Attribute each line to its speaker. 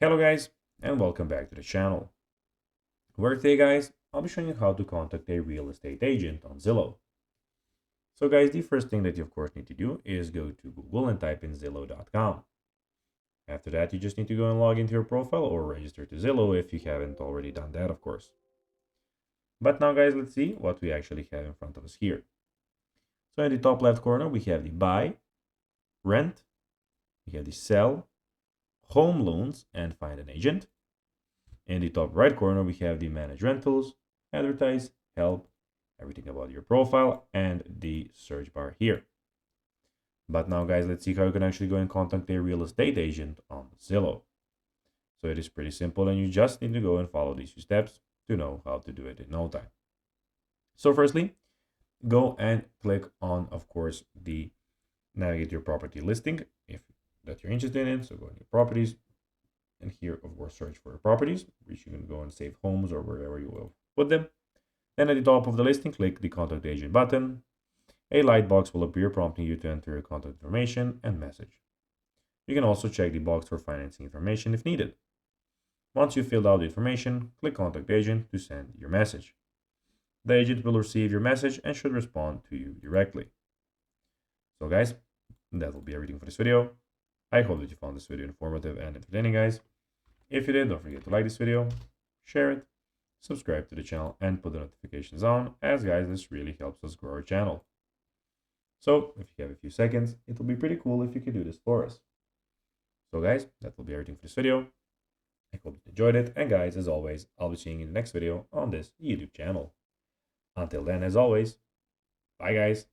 Speaker 1: Hello guys, and welcome back to the channel. Where today guys, I'll be showing you how to contact a real estate agent on Zillow. So guys, the first thing that you of course need to do is go to Google and type in Zillow.com. After that, you just need to go and log into your profile or register to Zillow if you haven't already done that, of course. But now guys, let's see what we actually have in front of us here. So in the top left corner, we have the buy, rent, we have the sell, home loans, and find an agent. In the top right corner, we have the manage rentals, advertise, help, everything about your profile, and the search bar here. But now guys, let's see how you can actually go and contact a real estate agent on Zillow. So it is pretty simple and you just need to go and follow these few steps to know how to do it in no time. So firstly, go and click on, of course, the navigate your property listing if that you're interested in. So go into properties, and here, of course, search for properties, which you can go and save homes or wherever you will put them. Then at the top of the listing, click the contact agent button. A light box will appear prompting you to enter your contact information and message. You can also check the box for financing information if needed. Once you've filled out the information, click contact agent to send your message. The agent will receive your message and should respond to you directly. So guys, that will be everything for this video. I hope that you found this video informative and entertaining, guys. If you did, don't forget to like this video, share it, subscribe to the channel, and put the notifications on, as guys, this really helps us grow our channel. So, if you have a few seconds, it will be pretty cool if you could do this for us. So guys, that will be everything for this video. I hope you enjoyed it, and guys, as always, I'll be seeing you in the next video on this YouTube channel. Until then, as always, bye guys.